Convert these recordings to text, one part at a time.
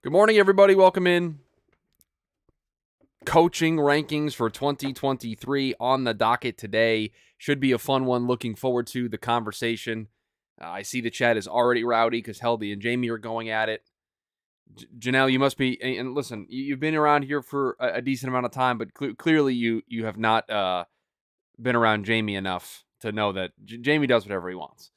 Good morning, everybody. Welcome in. Coaching rankings for 2023 on the docket today. Should be a fun one. Looking forward to the conversation. I see the chat is already rowdy because Heldy and Jamie are going at it. Janelle, you must be, and listen, you've been around here for a decent amount of time, but clearly you have not been around Jamie enough to know that Jamie does whatever he wants.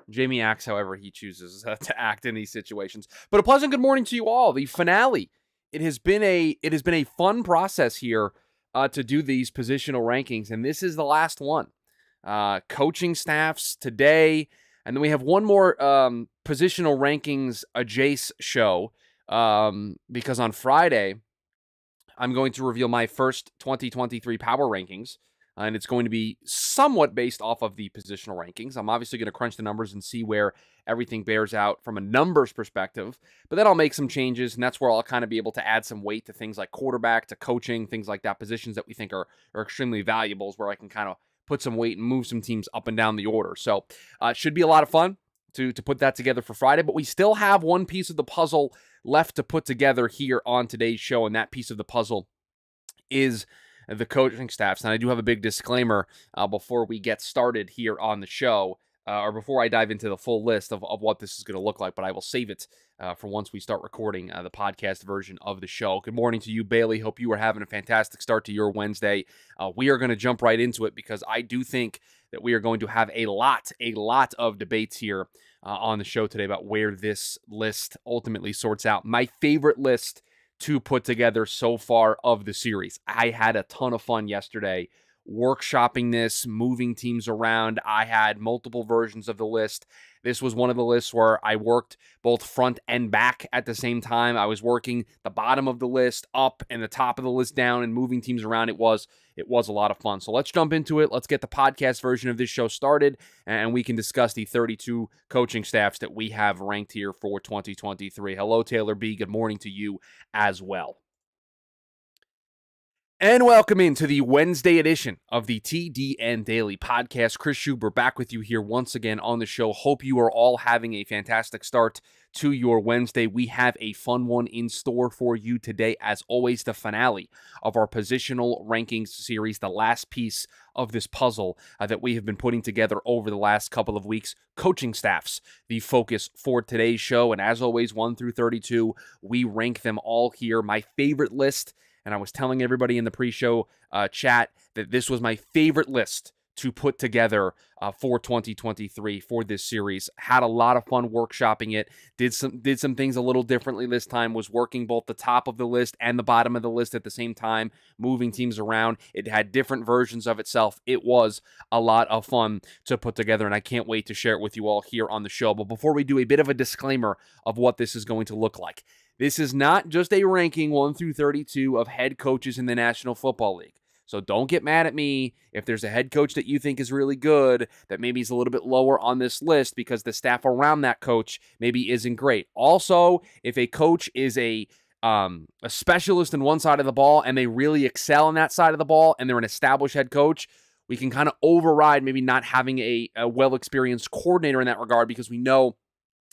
Jamie acts however he chooses to act in these situations. But a pleasant good morning to you all. The finale. It has been a fun process here to do these positional rankings, and this is the last one. Coaching staffs today, and then we have one more positional rankings adjacent show because on Friday I'm going to reveal my first 2023 power rankings. And it's going to be somewhat based off of the positional rankings. I'm obviously going to crunch the numbers and see where everything bears out from a numbers perspective. But then I'll make some changes, and that's where I'll kind of be able to add some weight to things like quarterback, to coaching, things like that, positions that we think are extremely valuable, is where I can kind of put some weight and move some teams up and down the order. So it should be a lot of fun to put that together for Friday. But we still have one piece of the puzzle left to put together here on today's show, and that piece of the puzzle is the coaching staffs. And I do have a big disclaimer before we get started here on the show, or before I dive into the full list of what this is going to look like, but I will save it for once we start recording the podcast version of the show. Good morning to you, Bailey. Hope you are having a fantastic start to your Wednesday. We are going to jump right into it because I do think that we are going to have a lot of debates here on the show today about where this list ultimately sorts out. My favorite list to put together so far of the series. I had a ton of fun yesterday workshopping this, moving teams around. I had multiple versions of the list. This was one of the lists where I worked both front and back at the same time. I was working the bottom of the list up and the top of the list down and moving teams around. It was a lot of fun. So let's jump into it. Let's get the podcast version of this show started, and we can discuss the 32 coaching staffs that we have ranked here for 2023. Hello, Taylor B. Good morning to you as well. And welcome into the Wednesday edition of the TDN Daily podcast. Chris Schubert back with you here once again on the show. Hope you are all having a fantastic start to your Wednesday. We have a fun one in store for you today. As always, the finale of our positional rankings series, the last piece of this puzzle that we have been putting together over the last couple of weeks. Coaching staffs, the focus for today's show. And as always, 1 through 32, we rank them all here. My favorite list, and I was telling everybody in the pre-show chat that this was my favorite list to put together for 2023 for this series. Had a lot of fun workshopping it. Did some things a little differently this time. Was working both the top of the list and the bottom of the list at the same time, moving teams around. It had different versions of itself. It was a lot of fun to put together, and I can't wait to share it with you all here on the show. But before we do, a bit of a disclaimer of what this is going to look like. This is not just a ranking 1 through 32 of head coaches in the National Football League. So don't get mad at me if there's a head coach that you think is really good that maybe is a little bit lower on this list because the staff around that coach maybe isn't great. Also, if a coach is a specialist in one side of the ball and they really excel in that side of the ball and they're an established head coach, we can kind of override maybe not having a well-experienced coordinator in that regard because we know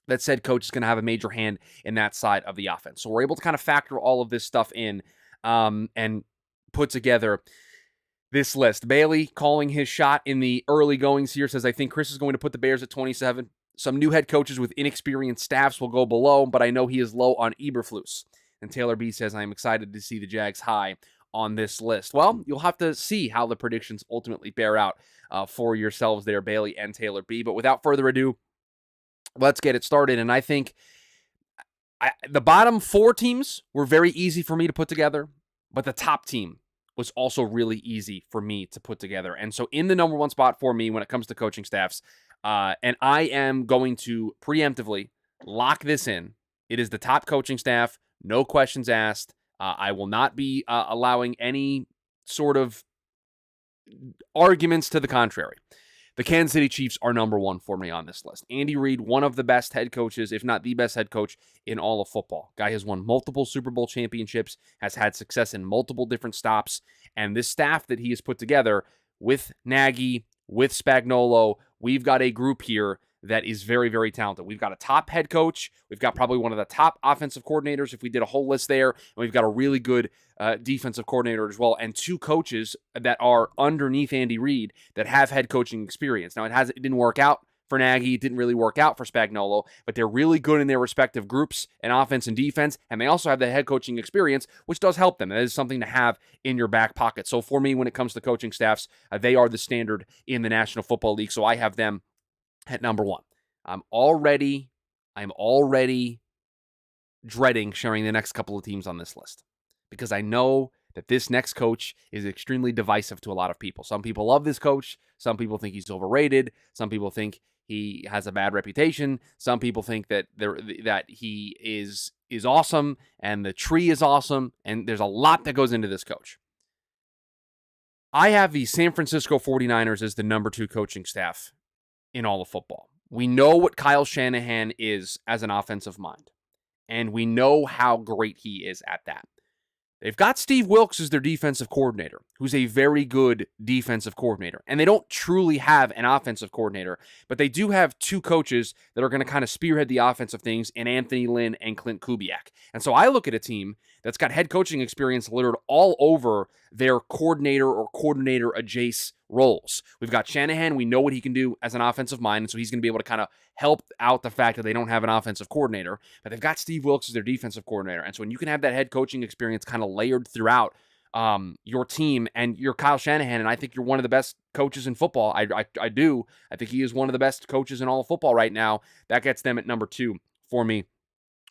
that said coach is going to have a major hand in that side of the offense. So we're able to kind of factor all of this stuff in and put together this list. Bailey calling his shot in the early goings here says, I think Chris is going to put the Bears at 27. Some new head coaches with inexperienced staffs will go below, but I know he is low on Eberflus. And Taylor B says, I'm excited to see the Jags high on this list. Well, you'll have to see how the predictions ultimately bear out for yourselves there, Bailey and Taylor B. But without further ado, let's get it started. And I think the bottom 4 teams were very easy for me to put together, but the top team was also really easy for me to put together. And so in the number 1 spot for me when it comes to coaching staffs, and I am going to preemptively lock this in, it is the top coaching staff, no questions asked. I will not be allowing any sort of arguments to the contrary. The Kansas City Chiefs are number 1 for me on this list. Andy Reid, one of the best head coaches, if not the best head coach in all of football. Guy has won multiple Super Bowl championships, has had success in multiple different stops, and this staff that he has put together with Nagy, with Spagnuolo, we've got a group here that is very, very talented. We've got a top head coach. We've got probably one of the top offensive coordinators if we did a whole list there. And we've got a really good defensive coordinator as well, and 2 coaches that are underneath Andy Reid that have head coaching experience. Now, it didn't work out for Nagy. It didn't really work out for Spagnuolo, but they're really good in their respective groups in offense and defense, and they also have the head coaching experience, which does help them. That is something to have in your back pocket. So for me, when it comes to coaching staffs, they are the standard in the National Football League, so I have them at number 1. I'm already dreading sharing the next couple of teams on this list because I know that this next coach is extremely divisive to a lot of people. Some people love this coach. Some people think he's overrated. Some people think he has a bad reputation. Some people think that he is awesome and the tree is awesome, and there's a lot that goes into this coach. I have the San Francisco 49ers as the number 2 coaching staff in all of football. We know what Kyle Shanahan is as an offensive mind, and we know how great he is at that. They've got Steve Wilks as their defensive coordinator, who's a very good defensive coordinator. And they don't truly have an offensive coordinator, but they do have 2 coaches that are going to kind of spearhead the offensive things in Anthony Lynn and Clint Kubiak. And so I look at a team that's got head coaching experience littered all over their coordinator or coordinator adjacent roles. We've got Shanahan. We know what he can do as an offensive mind, and so he's going to be able to kind of help out the fact that they don't have an offensive coordinator, but they've got Steve Wilks as their defensive coordinator. And so when you can have that head coaching experience kind of layered throughout your team, and you're Kyle Shanahan, and I think you're one of the best coaches in football. I do. I think he is one of the best coaches in all of football right now. That gets them at number 2 for me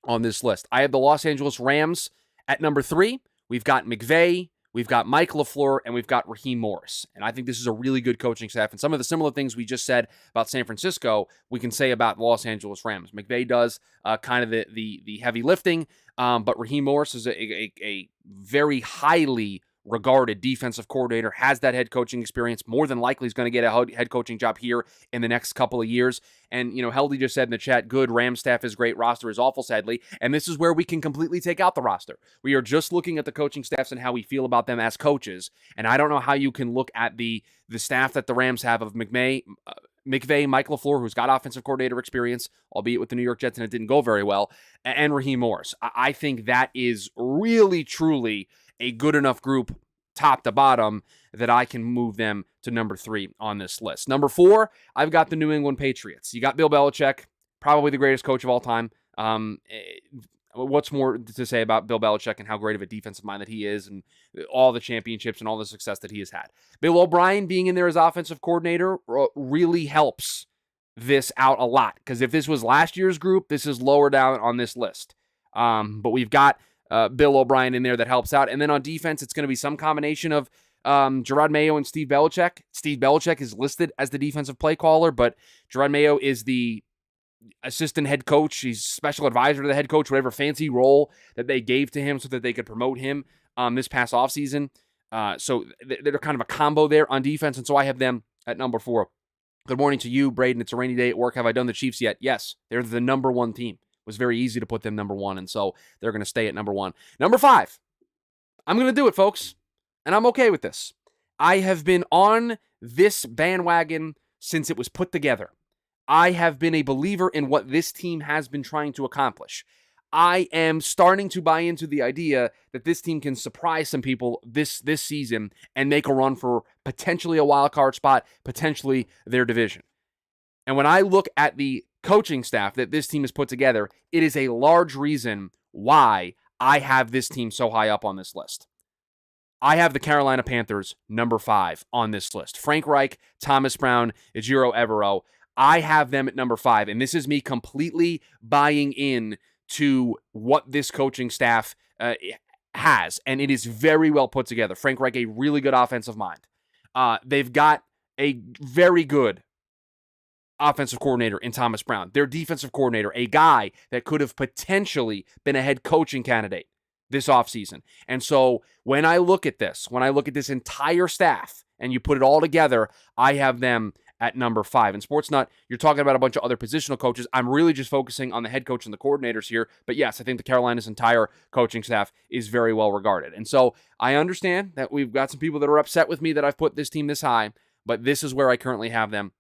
on this list. I have the Los Angeles Rams at number 3. We've got McVay, we've got Mike LaFleur, and we've got Raheem Morris. And I think this is a really good coaching staff. And some of the similar things we just said about San Francisco, we can say about the Los Angeles Rams. McVay does kind of the heavy lifting, but Raheem Morris is a very highly regarded defensive coordinator, has that head coaching experience, more than likely is going to get a head coaching job here in the next couple of years. And, Heldy just said in the chat, good, Rams staff is great, roster is awful, sadly. And this is where we can completely take out the roster. We are just looking at the coaching staffs and how we feel about them as coaches. And I don't know how you can look at the staff that the Rams have of McVay, Mike LaFleur, who's got offensive coordinator experience, albeit with the New York Jets, and it didn't go very well, and Raheem Morris. I think that is really, truly a good enough group, top to bottom, that I can move them to number 3 on this list. Number 4, I've got the New England Patriots. You got Bill Belichick, probably the greatest coach of all time. What's more to say about Bill Belichick and how great of a defensive mind that he is, and all the championships and all the success that he has had. Bill O'Brien being in there as offensive coordinator really helps this out a lot, because if this was last year's group, this is lower down on this list. But we've got Bill O'Brien in there that helps out. And then on defense, it's going to be some combination of Gerard Mayo and Steve Belichick. Steve Belichick is listed as the defensive play caller, but Gerard Mayo is the assistant head coach. He's special advisor to the head coach, whatever fancy role that they gave to him so that they could promote him this past offseason. So they're kind of a combo there on defense, and so I have them at number 4. Good morning to you, Braden. It's a rainy day at work. Have I done the Chiefs yet? Yes, they're the number 1 team. It was very easy to put them number 1, and so they're going to stay at number 1. Number 5, I'm going to do it, folks, and I'm okay with this. I have been on this bandwagon since it was put together. I have been a believer in what this team has been trying to accomplish. I am starting to buy into the idea that this team can surprise some people this season and make a run for potentially a wild card spot, potentially their division. And when I look at the coaching staff that this team has put together, it is a large reason why I have this team so high up on this list. I have the Carolina Panthers number 5 on this list. Frank Reich, Thomas Brown, Ejiro Evero. I have them at number 5, and this is me completely buying in to what this coaching staff has, and it is very well put together. Frank Reich, a really good offensive mind. They've got a very good offensive coordinator in Thomas Brown. Their defensive coordinator, a guy that could have potentially been a head coaching candidate this offseason. And so when I look at this entire staff, and you put it all together, I have them at number 5. In Sportsnut, you're talking about a bunch of other positional coaches. I'm really just focusing on the head coach and the coordinators here. But yes, I think the Carolina's entire coaching staff is very well regarded. And so I understand that we've got some people that are upset with me that I've put this team this high, but this is where I currently have them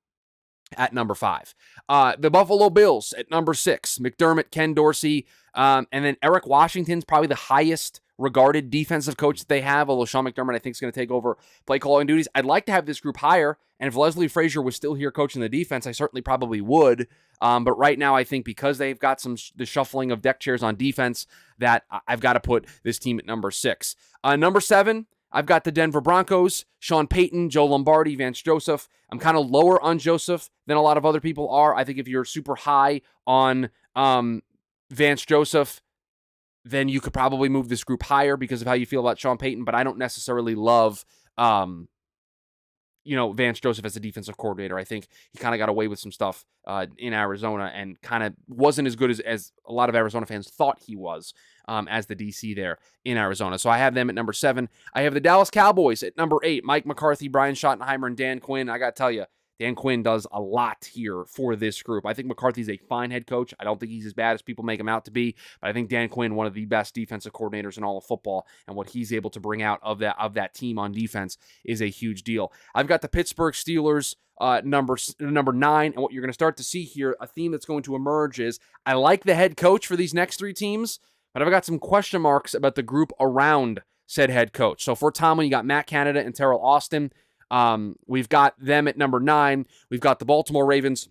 at number 5. The Buffalo Bills at number 6. McDermott, Ken Dorsey, and then Eric Washington's probably the highest regarded defensive coach that they have, although Sean McDermott, I think, is going to take over play calling duties. I'd like to have this group higher, and if Leslie Frazier was still here coaching the defense, I certainly probably would. But right now, I think because they've got the shuffling of deck chairs on defense, that I've got to put this team at number 6. Number 7, I've got the Denver Broncos, Sean Payton, Joe Lombardi, Vance Joseph. I'm kind of lower on Joseph than a lot of other people are. I think if you're super high on Vance Joseph, then you could probably move this group higher because of how you feel about Sean Payton, but I don't necessarily love Vance Joseph as a defensive coordinator. I think he kind of got away with some stuff in Arizona and kind of wasn't as good as a lot of Arizona fans thought he was as the DC there in Arizona. So I have them at number 7. I have the Dallas Cowboys at number 8. Mike McCarthy, Brian Schottenheimer, and Dan Quinn. I got to tell you, Dan Quinn does a lot here for this group. I think McCarthy's a fine head coach. I don't think he's as bad as people make him out to be, but I think Dan Quinn, one of the best defensive coordinators in all of football, and what he's able to bring out of that team on defense is a huge deal. I've got the Pittsburgh Steelers number 9, and what you're going to start to see here, a theme that's going to emerge is I like the head coach for these next 3 teams, but I've got some question marks about the group around said head coach. So for Tomlin, you got Matt Canada and Terrell Austin. We've got them at number 9. We've got the Baltimore Ravens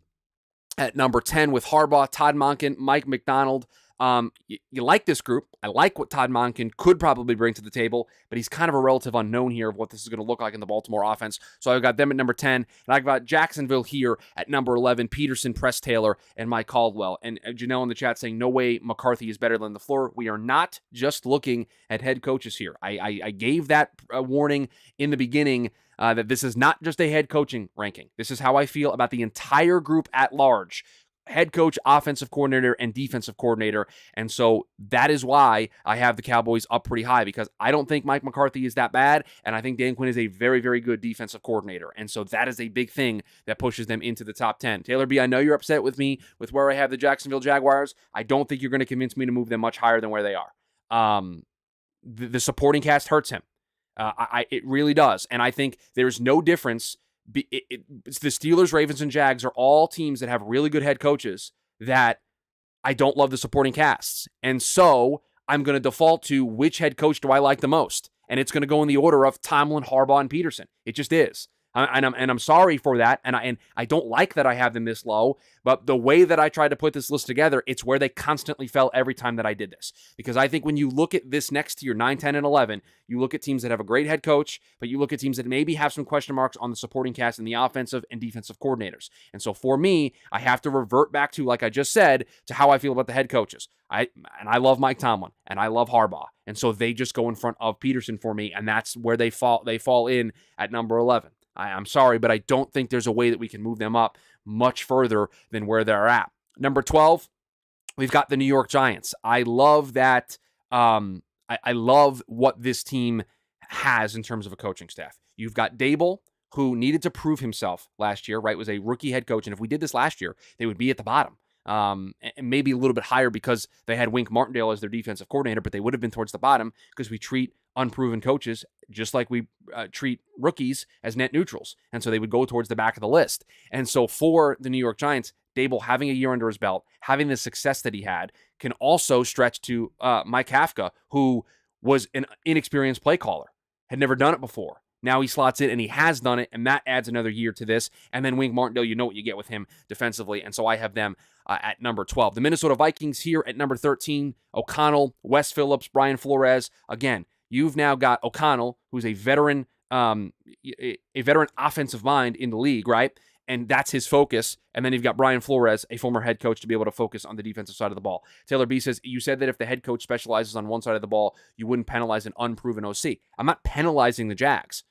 at number 10 with Harbaugh, Todd Monken, Mike McDonald. You like this group. I like what Todd Monken could probably bring to the table, but he's kind of a relative unknown here of what this is going to look like in the Baltimore offense. So I've got them at number 10, and I've got Jacksonville here at number 11, Peterson, Press Taylor, and Mike Caldwell. And Janelle in the chat saying, no way McCarthy is better than LaFleur. We are not just looking at head coaches here. I gave that warning in the beginning that this is not just a head coaching ranking. This is how I feel about the entire group at large. Head coach, offensive coordinator, and defensive coordinator. And so that is why I have the Cowboys up pretty high, because I don't think Mike McCarthy is that bad, and I think Dan Quinn is a very, very good defensive coordinator. And so that is a big thing that pushes them into the top 10. Taylor B., I know you're upset with me with where I have the Jacksonville Jaguars. I don't think you're going to convince me to move them much higher than where they are. The supporting cast hurts him. It really does. And I think there's no difference. The Steelers, Ravens, and Jags are all teams that have really good head coaches that I don't love the supporting casts. And so I'm going to default to which head coach do I like the most. And it's going to go in the order of Tomlin, Harbaugh, and Peterson. It just is. And I'm sorry for that, and I don't like that I have them this low, but the way that I tried to put this list together, it's where they constantly fell every time that I did this. Because I think when you look at this next tier, 9, 10, and 11, you look at teams that have a great head coach, but you look at teams that maybe have some question marks on the supporting cast and the offensive and defensive coordinators. And so for me, I have to revert back to, like I just said, to how I feel about the head coaches. I love Mike Tomlin, and I love Harbaugh, and so they just go in front of Peterson for me, and that's where they fall in at number 11. I'm sorry, but I don't think there's a way that we can move them up much further than where they're at. Number 12, we've got the New York Giants. I love that. I love what this team has in terms of a coaching staff. You've got Dable, who needed to prove himself last year, right? Was a rookie head coach, and if we did this last year, they would be at the bottom. And maybe a little bit higher because they had Wink Martindale as their defensive coordinator, but they would have been towards the bottom because we treat unproven coaches just like we treat rookies as net neutrals. And so they would go towards the back of the list. And so for the New York Giants, Dable having a year under his belt, having the success that he had, can also stretch to Mike Kafka, who was an inexperienced play caller, had never done it before. Now he slots in, and he has done it, and that adds another year to this. And then Wink Martindale, you know what you get with him defensively, and so I have them at number 12. The Minnesota Vikings here at number 13, O'Connell, Wes Phillips, Brian Flores. Again, you've now got O'Connell, who's a veteran offensive mind in the league, right? And that's his focus. And then you've got Brian Flores, a former head coach, to be able to focus on the defensive side of the ball. Taylor B says, you said that if the head coach specializes on one side of the ball, you wouldn't penalize an unproven OC. I'm not penalizing the Jags.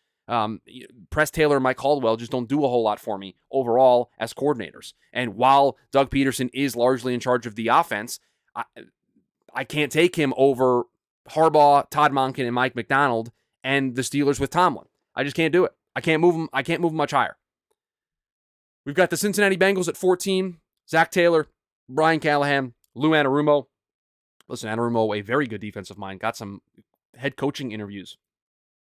Press Taylor and Mike Caldwell just don't do a whole lot for me overall as coordinators. And while Doug Peterson is largely in charge of the offense, I can't take him over Harbaugh, Todd Monken, and Mike McDonald and the Steelers with Tomlin. I just can't do it. I can't move him. I can't move him much higher. We've got the Cincinnati Bengals at 14, Zach Taylor, Brian Callahan, Lou Anarumo. Listen, Anarumo, a very good defensive mind, got some head coaching interviews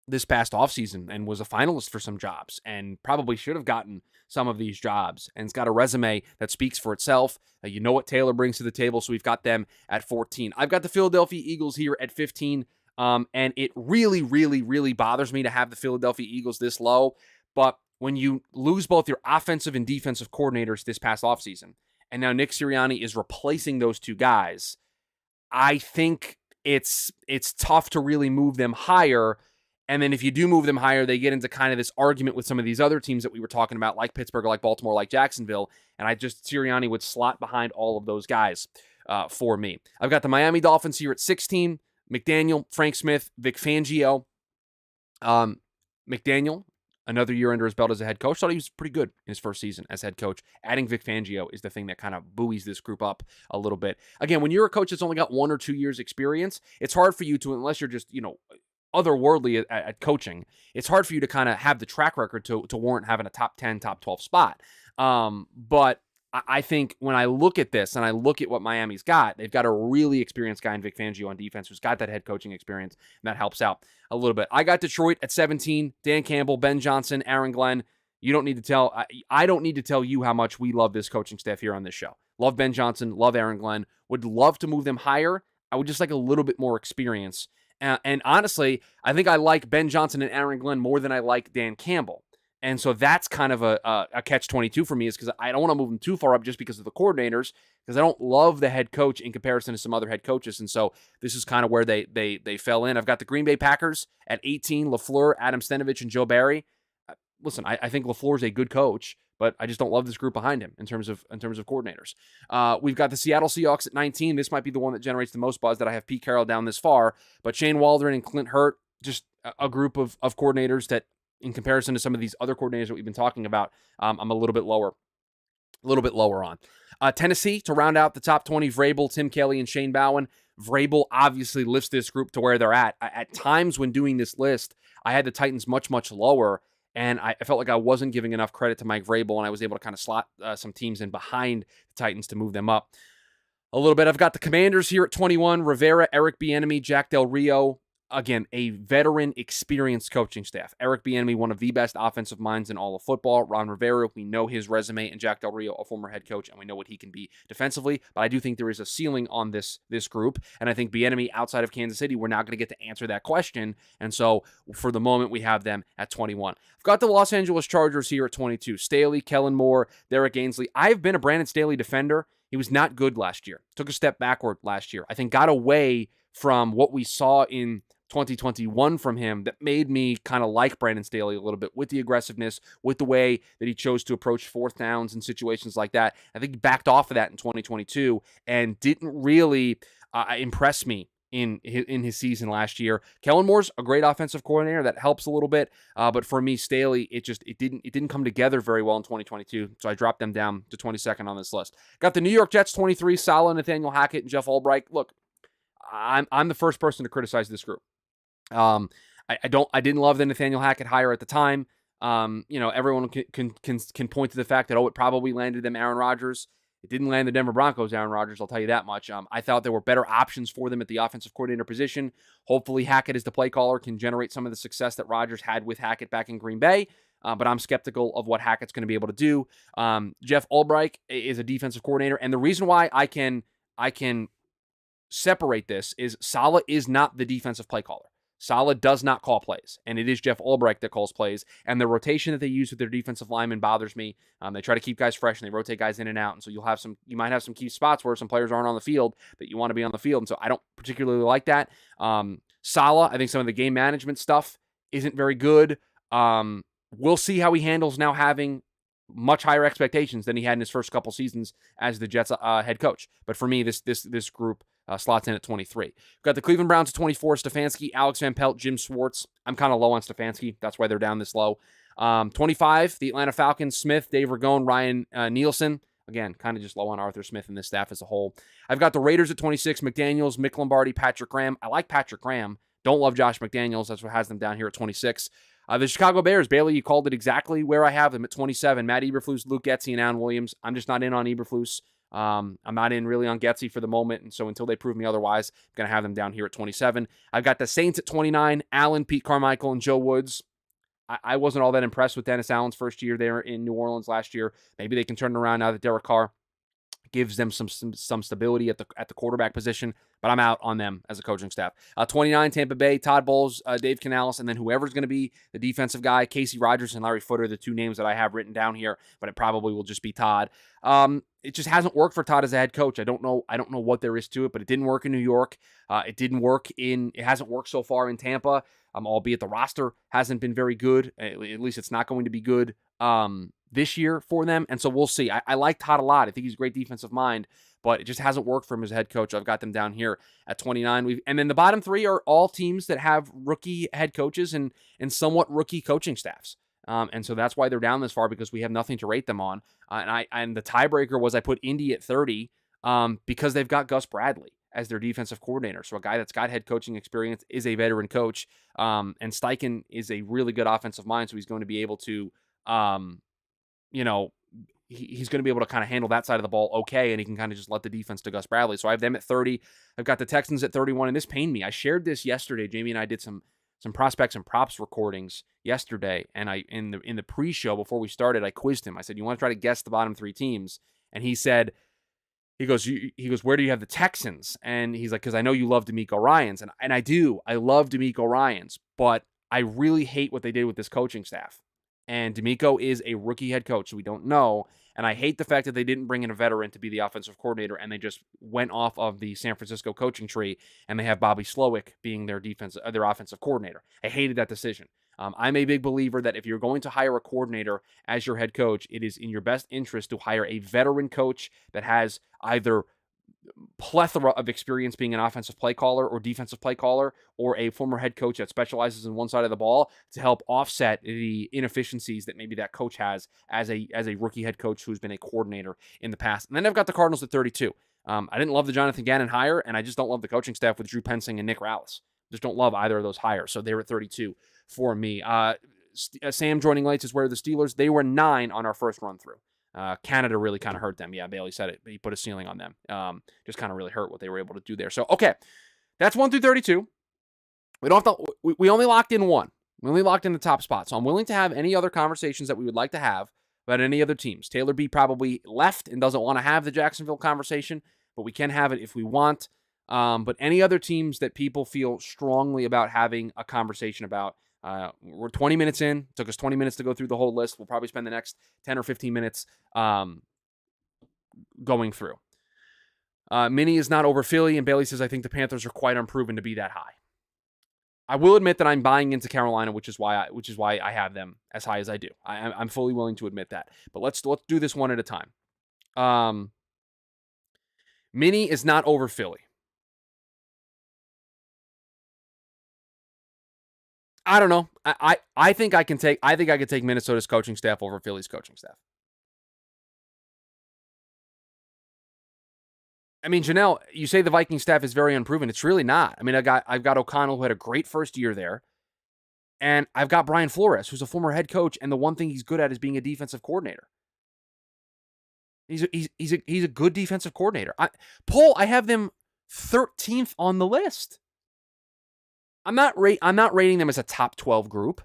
this past offseason and was a finalist for some jobs and probably should have gotten some of these jobs, and it's got a resume that speaks for itself. You know what Taylor brings to the table, so we've got them at 14. I've got the Philadelphia Eagles here at 15, and it really, really, really bothers me to have the Philadelphia Eagles this low, but when you lose both your offensive and defensive coordinators this past offseason, and now Nick Sirianni is replacing those two guys, I think it's tough to really move them higher. And then if you do move them higher, they get into kind of this argument with some of these other teams that we were talking about, like Pittsburgh, like Baltimore, like Jacksonville. And Sirianni would slot behind all of those guys for me. I've got the Miami Dolphins here at 16. McDaniel, Frank Smith, Vic Fangio. McDaniel, another year under his belt as a head coach. Thought he was pretty good in his first season as head coach. Adding Vic Fangio is the thing that kind of buoys this group up a little bit. Again, when you're a coach that's only got 1 or 2 years experience, it's hard for you to, unless you're just, otherworldly at coaching, it's hard for you to kind of have the track record to warrant having a top 10, top 12 spot. But I think when I look at this and I look at what Miami's got, they've got a really experienced guy in Vic Fangio on defense who's got that head coaching experience, and that helps out a little bit. I got Detroit at 17, Dan Campbell, Ben Johnson, Aaron Glenn. You don't need to tell, I don't need to tell you how much we love this coaching staff here on this show. Love Ben Johnson, love Aaron Glenn, would love to move them higher. I would just like a little bit more experience. And honestly, I think I like Ben Johnson and Aaron Glenn more than I like Dan Campbell. And so that's kind of a catch-22 for me, is because I don't want to move them too far up just because of the coordinators, because I don't love the head coach in comparison to some other head coaches. And so this is kind of where they fell in. I've got the Green Bay Packers at 18, LaFleur, Adam Stenavich, and Joe Barry. Listen, I think LaFleur is a good coach, but I just don't love this group behind him in terms of coordinators. We've got the Seattle Seahawks at 19. This might be the one that generates the most buzz that I have Pete Carroll down this far, but Shane Waldron and Clint Hurt, just a group of coordinators that, in comparison to some of these other coordinators that we've been talking about, I'm a little bit lower on. Tennessee, to round out the top 20, Vrabel, Tim Kelly, and Shane Bowen. Vrabel obviously lifts this group to where they're at. At times when doing this list, I had the Titans much, much lower, and I felt like I wasn't giving enough credit to Mike Vrabel, and I was able to kind of slot some teams in behind the Titans to move them up a little bit. I've got the Commanders here at 21, Rivera, Eric Bieniemy, Jack Del Rio. Again, a veteran, experienced coaching staff. Eric Bieniemy, one of the best offensive minds in all of football. Ron Rivera, we know his resume, and Jack Del Rio, a former head coach, and we know what he can be defensively. But I do think there is a ceiling on this group, and I think Bieniemy, outside of Kansas City, we're not going to get to answer that question. And so, for the moment, we have them at 21. I've got the Los Angeles Chargers here at 22. Staley, Kellen Moore, Derek Ainsley. I've been a Brandon Staley defender. He was not good last year. Took a step backward last year. I think got away from what we saw in 2021 from him that made me kind of like Brandon Staley a little bit, with the aggressiveness, with the way that he chose to approach fourth downs and situations like that. I think he backed off of that in 2022 and didn't really impress me in his season last year. Kellen Moore's a great offensive coordinator. That helps a little bit. But for me, Staley, it didn't come together very well in 2022. So I dropped them down to 22nd on this list. Got the New York Jets 23, Saleh, Nathaniel Hackett, and Jeff Albright. Look, I'm the first person to criticize this group. I didn't love the Nathaniel Hackett hire at the time. Everyone can point to the fact that, it probably landed them Aaron Rodgers. It didn't land the Denver Broncos Aaron Rodgers, I'll tell you that much. I thought there were better options for them at the offensive coordinator position. Hopefully Hackett, as the play caller, can generate some of the success that Rodgers had with Hackett back in Green Bay. But I'm skeptical of what Hackett's going to be able to do. Jeff Albright is a defensive coordinator, and the reason why I can separate this is Saleh is not the defensive play caller. Saleh does not call plays, and it is Jeff Albright that calls plays. And the rotation that they use with their defensive linemen bothers me. They try to keep guys fresh, and they rotate guys in and out. And so you might have some key spots where some players aren't on the field that you want to be on the field. And so I don't particularly like that. Saleh, I think some of the game management stuff isn't very good. We'll see how he handles now having much higher expectations than he had in his first couple seasons as the Jets head coach. But for me, this group slots in at 23. We've got the Cleveland Browns at 24, Stefanski, Alex Van Pelt, Jim Schwartz. I'm kind of low on Stefanski. That's why they're down this low. 25, the Atlanta Falcons, Smith, Dave Ragone, Ryan Nielsen. Again, kind of just low on Arthur Smith and this staff as a whole. I've got the Raiders at 26, McDaniels, Mick Lombardi, Patrick Graham. I like Patrick Graham. Don't love Josh McDaniels. That's what has them down here at 26. The Chicago Bears, Bailey, you called it exactly where I have them at 27. Matt Eberflus, Luke Getsy, and Alan Williams. I'm just not in on Eberflus. I'm not in really on Getsy for the moment, and so until they prove me otherwise, I'm going to have them down here at 27. I've got the Saints at 29, Allen, Pete Carmichael, and Joe Woods. I wasn't all that impressed with Dennis Allen's first year there in New Orleans last year. Maybe they can turn it around now that Derek Carr gives them some stability at the quarterback position, but I'm out on them as a coaching staff. 29, Tampa Bay, Todd Bowles, Dave Canales, and then whoever's going to be the defensive guy, Casey Rogers and Larry Footer, the two names that I have written down here, but it probably will just be Todd. It just hasn't worked for Todd as a head coach. I don't know what there is to it, but it didn't work in New York. It hasn't worked so far in Tampa. Albeit the roster hasn't been very good. At least it's not going to be good this year for them. And so we'll see. I like Todd a lot. I think he's a great defensive mind, but it just hasn't worked for him as a head coach. I've got them down here at 29. And then the bottom three are all teams that have rookie head coaches and somewhat rookie coaching staffs. And so that's why they're down this far, because we have nothing to rate them on. And the tiebreaker was I put Indy at 30 because they've got Gus Bradley as their defensive coordinator. So a guy that's got head coaching experience, is a veteran coach, and Steichen is a really good offensive mind, so he's going to be able to, he's going to be able to kind of handle that side of the ball okay, and he can kind of just let the defense to Gus Bradley. So I have them at 30. I've got the Texans at 31, and this pained me. I shared this yesterday. Jamie and I did some prospects and props recordings yesterday, and I in the pre-show before we started, I quizzed him. I said, "You want to try to guess the bottom three teams?" And he said, He goes, where do you have the Texans? And he's like, because I know you love DeMeco Ryans. And I do. I love DeMeco Ryans. But I really hate what they did with this coaching staff. And DeMeco is a rookie head coach, so we don't know. And I hate the fact that they didn't bring in a veteran to be the offensive coordinator, and they just went off of the San Francisco coaching tree, and they have Bobby Slowick being their offensive coordinator. I hated that decision. I'm a big believer that if you're going to hire a coordinator as your head coach, it is in your best interest to hire a veteran coach that has either plethora of experience being an offensive play caller or defensive play caller, or a former head coach that specializes in one side of the ball to help offset the inefficiencies that maybe that coach has as a rookie head coach who's been a coordinator in the past. And then I've got the Cardinals at 32. I didn't love the Jonathan Gannon hire, and I just don't love the coaching staff with Drew Pensing and Nick Rallis. Just don't love either of those hires. So they're at 32 for me. Sam joining late is where the Steelers, they were 9 on our first run through. Canada really kind of hurt them. Yeah, Bailey said it. He put a ceiling on them. Just kind of really hurt what they were able to do there. So, okay, that's 1 through 32. We don't have to. We only locked in one. We only locked in the top spot. So I'm willing to have any other conversations that we would like to have about any other teams. Taylor B probably left and doesn't want to have the Jacksonville conversation, but we can have it if we want. But any other teams that people feel strongly about having a conversation about. We're 20 minutes in. It took us 20 minutes to go through the whole list. We'll probably spend the next 10 or 15 minutes going through. Minnie is not over Philly, and Bailey says, I think the Panthers are quite unproven to be that high. I will admit that I'm buying into Carolina, which is why I have them as high as I do. I'm fully willing to admit that. But let's do this one at a time. Minnie is not over Philly. I don't know. I think I could take Minnesota's coaching staff over Philly's coaching staff. I mean, Janelle, you say the Viking staff is very unproven. It's really not. I mean, I've got O'Connell, who had a great first year there, and I've got Brian Flores, who's a former head coach, and the one thing he's good at is being a defensive coordinator. He's a good defensive coordinator. I have them 13th on the list. I'm not rating them as a top 12 group.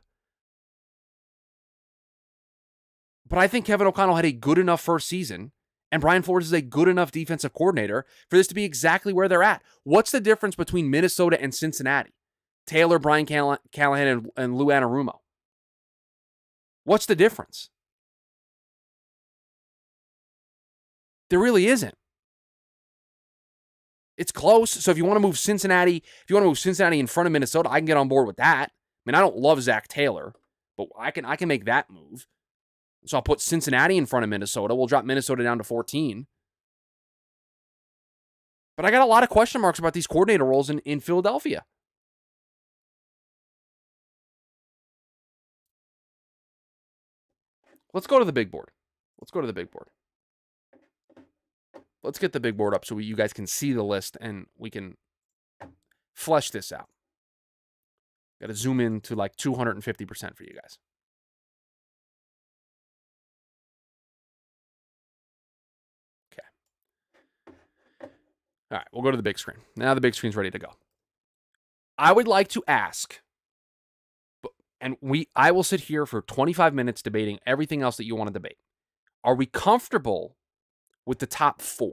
But I think Kevin O'Connell had a good enough first season, and Brian Flores is a good enough defensive coordinator for this to be exactly where they're at. What's the difference between Minnesota and Cincinnati? Taylor, Brian Callahan, and Lou Anarumo. What's the difference? There really isn't. It's close. So if you want to move Cincinnati in front of Minnesota, I can get on board with that. I mean, I don't love Zach Taylor, but I can make that move. So I'll put Cincinnati in front of Minnesota. We'll drop Minnesota down to 14. But I got a lot of question marks about these coordinator roles in Philadelphia. Let's go to the big board. Let's get the big board up so you guys can see the list and we can flesh this out. Got to zoom in to like 250% for you guys. Okay. All right, we'll go to the big screen. Now the big screen's ready to go. I would like to ask, and I will sit here for 25 minutes debating everything else that you want to debate. Are we comfortable with the top 4?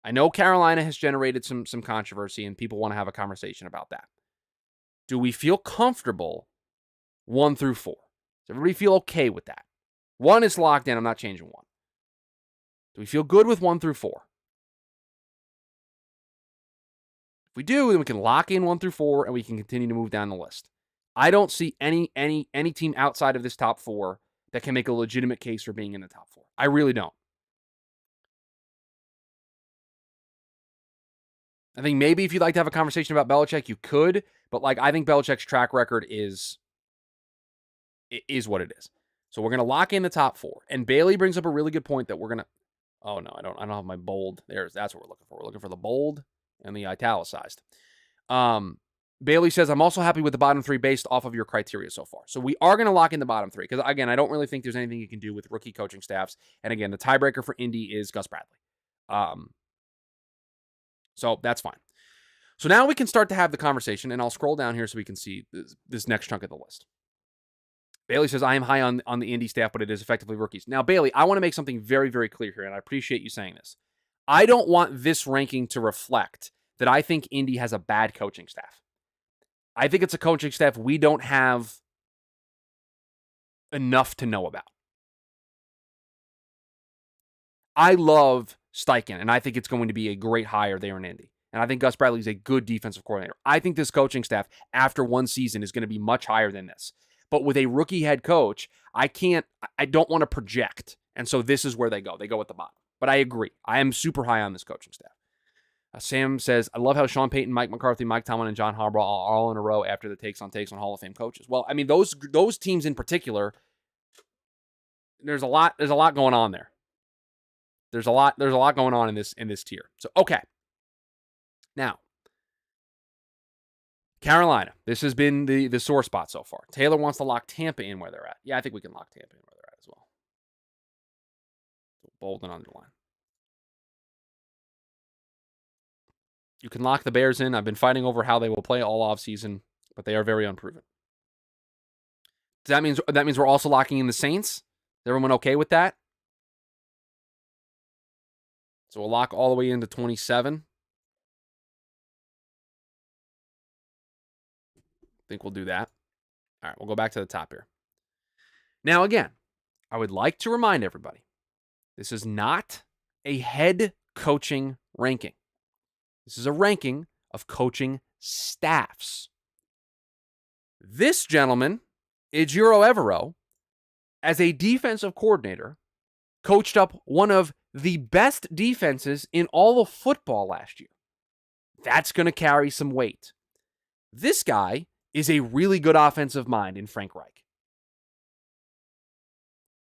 I know Carolina has generated some controversy, and people want to have a conversation about that. Do we feel comfortable 1 through 4? Does everybody feel okay with that? 1 is locked in. I'm not changing 1. Do we feel good with 1 through 4? If we do, then we can lock in 1 through 4, and we can continue to move down the list. I don't see any team outside of this top 4 that can make a legitimate case for being in the top 4. I really don't. I think maybe if you'd like to have a conversation about Belichick, you could, but I think Belichick's track record is what it is. So we're gonna lock in the top 4. And Bailey brings up a really good point that we're gonna. Oh no, I don't have my bold. That's what we're looking for. We're looking for the bold and the italicized. Bailey says, I'm also happy with the bottom 3 based off of your criteria so far. So we are going to lock in the bottom 3 because, again, I don't really think there's anything you can do with rookie coaching staffs. And, again, the tiebreaker for Indy is Gus Bradley. So that's fine. So now we can start to have the conversation, and I'll scroll down here so we can see this next chunk of the list. Bailey says, I am high on the Indy staff, but it is effectively rookies. Now, Bailey, I want to make something very, very clear here, and I appreciate you saying this. I don't want this ranking to reflect that I think Indy has a bad coaching staff. I think it's a coaching staff we don't have enough to know about. I love Steichen, and I think it's going to be a great hire there in Indy. And I think Gus Bradley is a good defensive coordinator. I think this coaching staff, after 1 season, is going to be much higher than this. But with a rookie head coach, I don't want to project. And so this is where they go. They go at the bottom. But I agree. I am super high on this coaching staff. Sam says, I love how Sean Payton, Mike McCarthy, Mike Tomlin, and John Harbaugh are all in a row after the takes on Hall of Fame coaches. Well, I mean, those teams in particular, there's a lot going on there. There's a lot going on in this tier. So, okay. Now, Carolina. This has been the sore spot so far. Taylor wants to lock Tampa in where they're at. Yeah, I think we can lock Tampa in where they're at as well. Bold and underline. You can lock the Bears in. I've been fighting over how they will play all offseason, but they are very unproven. That means we're also locking in the Saints? Is everyone okay with that? So we'll lock all the way into 27. I think we'll do that. All right, we'll go back to the top here. Now, again, I would like to remind everybody, this is not a head coaching ranking. This is a ranking of coaching staffs. This gentleman, Ejiro Evero, as a defensive coordinator, coached up one of the best defenses in all of football last year. That's going to carry some weight. This guy is a really good offensive mind in Frank Reich.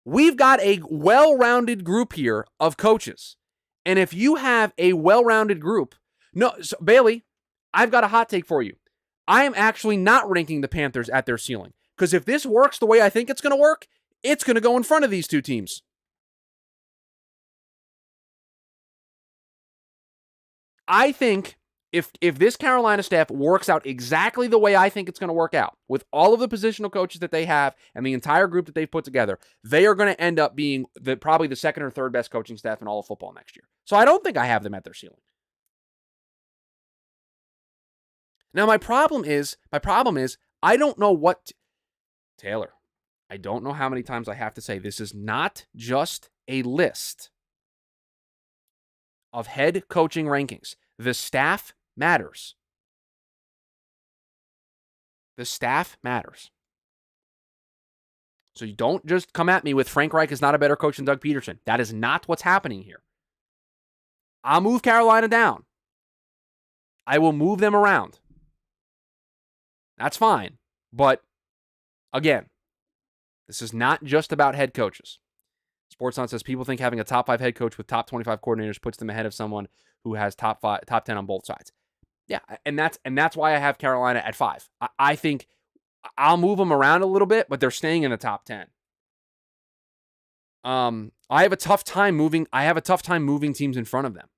We've got a well-rounded group here of coaches. And if you have a well-rounded group, Bailey, I've got a hot take for you. I am actually not ranking the Panthers at their ceiling. Because if this works the way I think it's going to work, it's going to go in front of these 2 teams. I think if this Carolina staff works out exactly the way I think it's going to work out, with all of the positional coaches that they have and the entire group that they've put together, they are going to end up being probably the 2nd or 3rd best coaching staff in all of football next year. So I don't think I have them at their ceiling. Now, my problem is, I don't know what... Taylor, I don't know how many times I have to say this is not just a list of head coaching rankings. The staff matters. The staff matters. So you don't just come at me with Frank Reich is not a better coach than Doug Peterson. That is not what's happening here. I'll move Carolina down. I will move them around. That's fine. But, again, this is not just about head coaches. Sportsnet says people think having a top 5 head coach with top 25 coordinators puts them ahead of someone who has top 10 on both sides. Yeah, and that's why I have Carolina at 5. I think I'll move them around a little bit, but they're staying in the top 10. I have a tough time moving teams in front of them.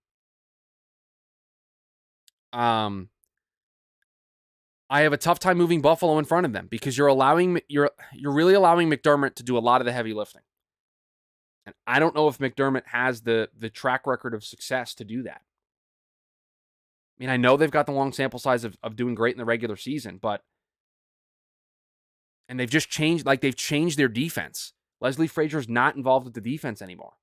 I have a tough time moving Buffalo in front of them because you're really allowing McDermott to do a lot of the heavy lifting. And I don't know if McDermott has the track record of success to do that. I mean, I know they've got the long sample size of doing great in the regular season, and they've just changed their defense. Leslie Frazier's not involved with the defense anymore.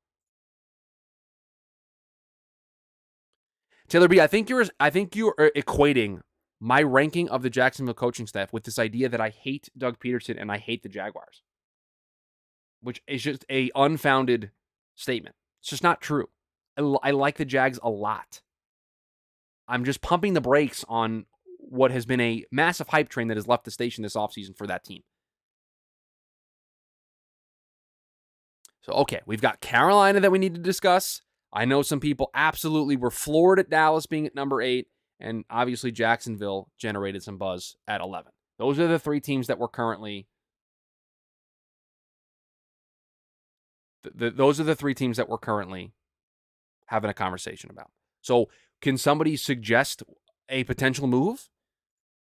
Taylor B, I think you're equating my ranking of the Jacksonville coaching staff with this idea that I hate Doug Peterson and I hate the Jaguars, which is just a unfounded statement. It's just not true. I like the Jags a lot. I'm just pumping the brakes on what has been a massive hype train that has left the station this offseason for that team. So, okay, we've got Carolina that we need to discuss. I know some people absolutely were floored at Dallas being at number 8, and obviously Jacksonville generated some buzz at 11. Those are the three teams that we're currently those are the three teams that we're currently having a conversation about. So, can somebody suggest a potential move?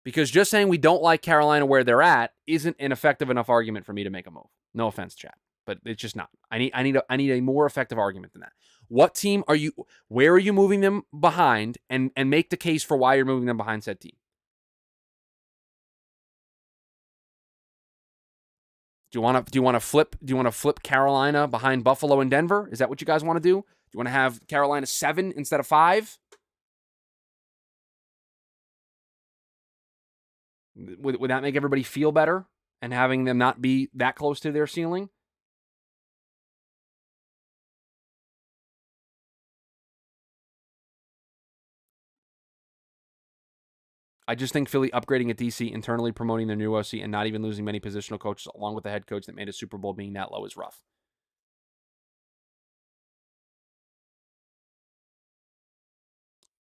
Because just saying we don't like Carolina where they're at isn't an effective enough argument for me to make a move. No offense, chat, but it's just not. I need a more effective argument than that. What team are you? Where are you moving them behind? And make the case for why you're moving them behind said team. Do you want to flip Carolina behind Buffalo and Denver? Is that what you guys want to do? Do you want to have Carolina 7 instead of 5? Would that make everybody feel better and having them not be that close to their ceiling? I just think Philly upgrading at DC, internally promoting their new OC, and not even losing many positional coaches along with the head coach that made a Super Bowl being that low is rough.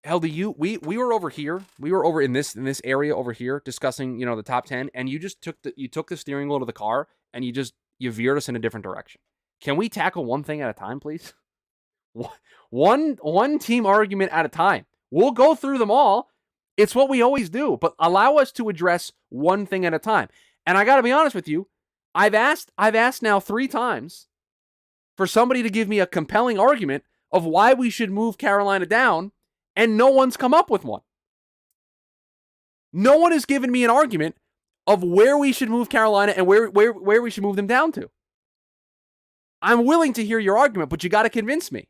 Hell, we were over here. We were over in this area over here discussing, the top 10, and you just took the steering wheel to the car and you veered us in a different direction. Can we tackle one thing at a time, please? One team argument at a time. We'll go through them all. It's what we always do, but allow us to address one thing at a time. And I got to be honest with you, I've asked now 3 times for somebody to give me a compelling argument of why we should move Carolina down, and no one's come up with one. No one has given me an argument of where we should move Carolina and where we should move them down to. I'm willing to hear your argument, but you got to convince me.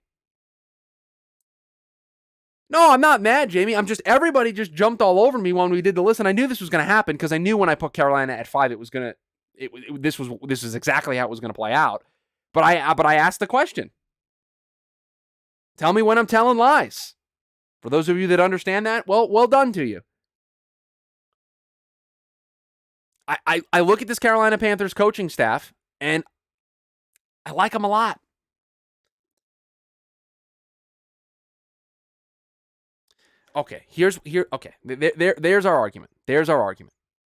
No, I'm not mad, Jamie. Everybody just jumped all over me when we did the list, and I knew this was going to happen because I knew when I put Carolina at 5, this is exactly how it was going to play out. But I asked the question. Tell me when I'm telling lies. For those of you that understand that, well done to you. I look at this Carolina Panthers coaching staff, and I like them a lot. Okay, there's our argument. There's our argument.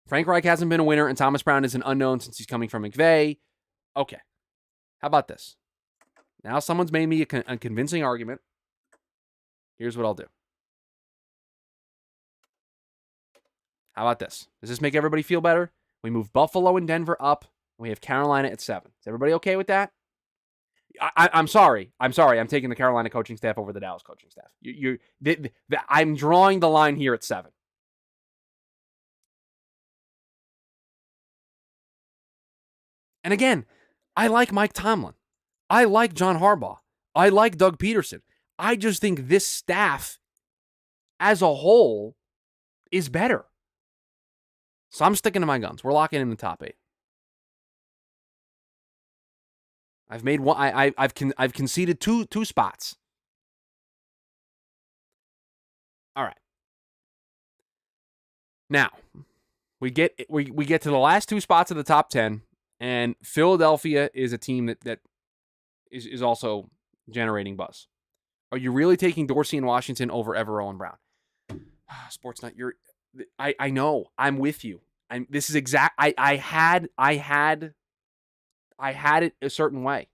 Frank Reich hasn't been a winner, and Thomas Brown is an unknown since he's coming from McVay. Okay, how about this? Now someone's made me a convincing argument. Here's what I'll do. How about this? Does this make everybody feel better? We move Buffalo and Denver up, and we have Carolina at 7. Is everybody okay with that? I'm sorry. I'm taking the Carolina coaching staff over the Dallas coaching staff. I'm drawing the line here at 7. And again, I like Mike Tomlin. I like John Harbaugh. I like Doug Peterson. I just think this staff as a whole is better. So I'm sticking to my guns. We're locking in the top 8. I've made one. I've conceded two spots. All right. Now we get to the last 2 spots of the top 10, and Philadelphia is a team that is also generating buzz. Are you really taking Dorsey and Washington over Evero and Brown? Sportsnut, I know. I'm with you. This is exact. I had it a certain way.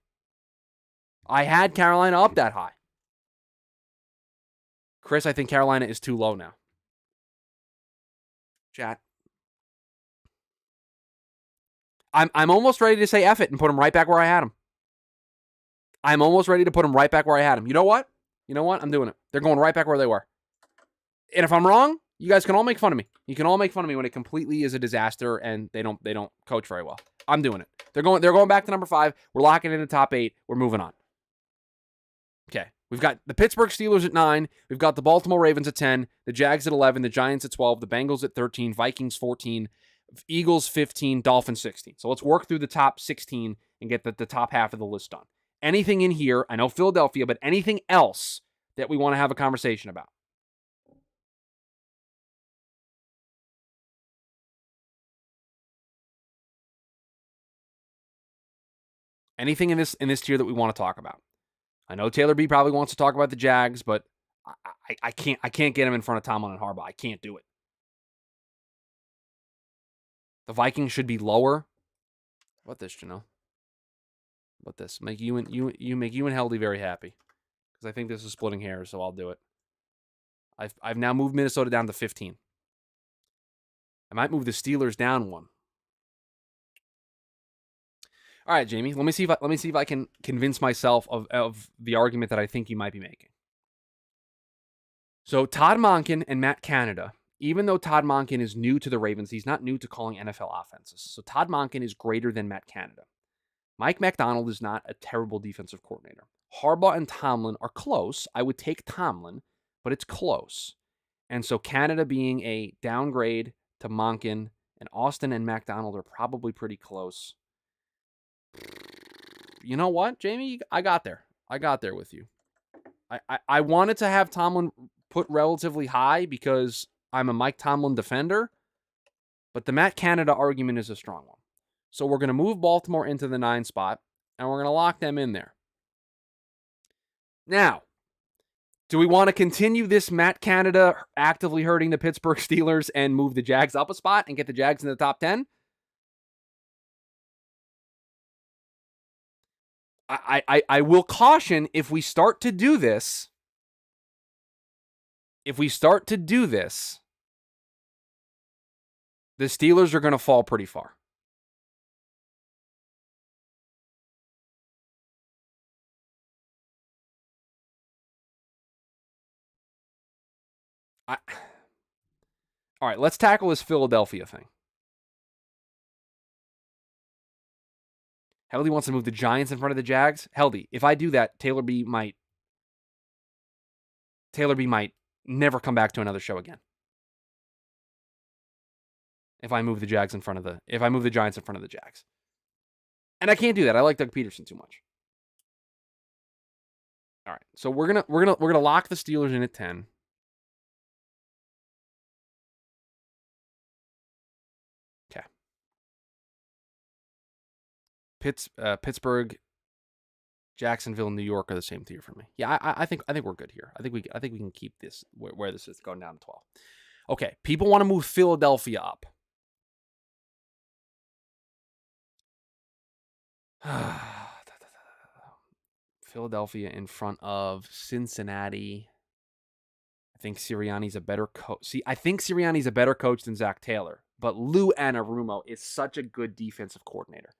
I had Carolina up that high. Chris, I think Carolina is too low now. Chat. I'm almost ready to say F it and put him right back where I had him. I'm almost ready to put him right back where I had him. You know what? I'm doing it. They're going right back where they were. And if I'm wrong, you guys can all make fun of me. You can all make fun of me when it completely is a disaster and they don't coach very well. I'm doing it. They're going back to number 5. We're locking in the top 8. We're moving on. Okay. We've got the Pittsburgh Steelers at 9. We've got the Baltimore Ravens at 10. The Jags at 11. The Giants at 12. The Bengals at 13. Vikings 14. Eagles 15. Dolphins 16. So let's work through the top 16 and get the top half of the list done. Anything in here, I know Philadelphia, but anything else that we want to have a conversation about? Anything in this tier that we want to talk about? I know Taylor B probably wants to talk about the Jags, but I can't get him in front of Tomlin and Harbaugh. I can't do it. The Vikings should be lower. What this, Janelle? What this? Make you and Heldy very happy. Because I think this is splitting hairs, so I'll do it. I've now moved Minnesota down to 15. I might move the Steelers down 1. All right, Jamie. Let me see if I can convince myself of the argument that I think you might be making. So Todd Monken and Matt Canada, even though Todd Monken is new to the Ravens, he's not new to calling NFL offenses. So Todd Monken is greater than Matt Canada. Mike McDonald is not a terrible defensive coordinator. Harbaugh and Tomlin are close. I would take Tomlin, but it's close. And so Canada being a downgrade to Monken, and Austin and McDonald are probably pretty close. You know what, Jamie? I got there. I got there with you. I wanted to have Tomlin put relatively high because I'm a Mike Tomlin defender, but the Matt Canada argument is a strong one. So we're going to move Baltimore into the 9 spot, and we're going to lock them in there. Now, do we want to continue this Matt Canada actively hurting the Pittsburgh Steelers and move the Jags up a spot and get the Jags in the top 10? I will caution, if we start to do this, the Steelers are going to fall pretty far. All right, let's tackle this Philadelphia thing. Heldy wants to move the Giants in front of the Jags. Heldy, if I do that, Taylor B might never come back to another show again. If I move the Giants in front of the Jags. And I can't do that. I like Doug Peterson too much. All right. So we're going to lock the Steelers in at 10. Okay. Pittsburgh, Jacksonville, and New York are the same tier for me. Yeah, I think we're good here. I think we can keep this where this is going down to 12. Okay, people want to move Philadelphia up. Philadelphia in front of Cincinnati. I think Sirianni's a better coach. I think Sirianni's a better coach than Zach Taylor, but Lou Anarumo is such a good defensive coordinator.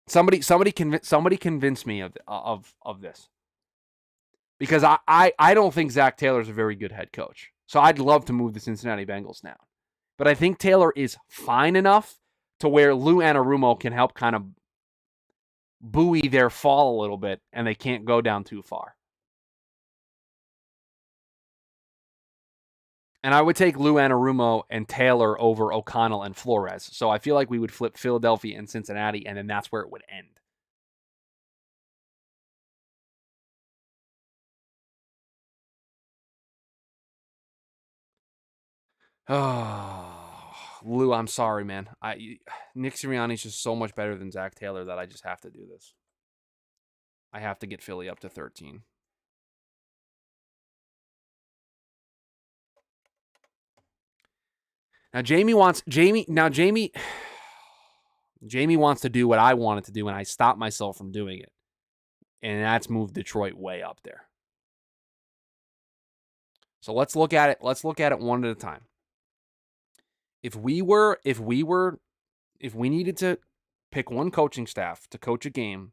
Somebody convince me of this. Because I don't think Zach Taylor's a very good head coach. So I'd love to move the Cincinnati Bengals now. But I think Taylor is fine enough to where Lou Anarumo can help kind of buoy their fall a little bit, and they can't go down too far. And I would take Lou Anarumo and Taylor over O'Connell and Flores. So I feel like we would flip Philadelphia and Cincinnati, and then that's where it would end. Oh, Lou, I'm sorry, man. Nick Sirianni's just so much better than Zach Taylor that I just have to do this. I have to get Philly up to 13. Now Jamie wants to do what I wanted to do, and I stopped myself from doing it. And that's move Detroit way up there. So let's look at it. Let's look at it one at a time. If we needed to pick one coaching staff to coach a game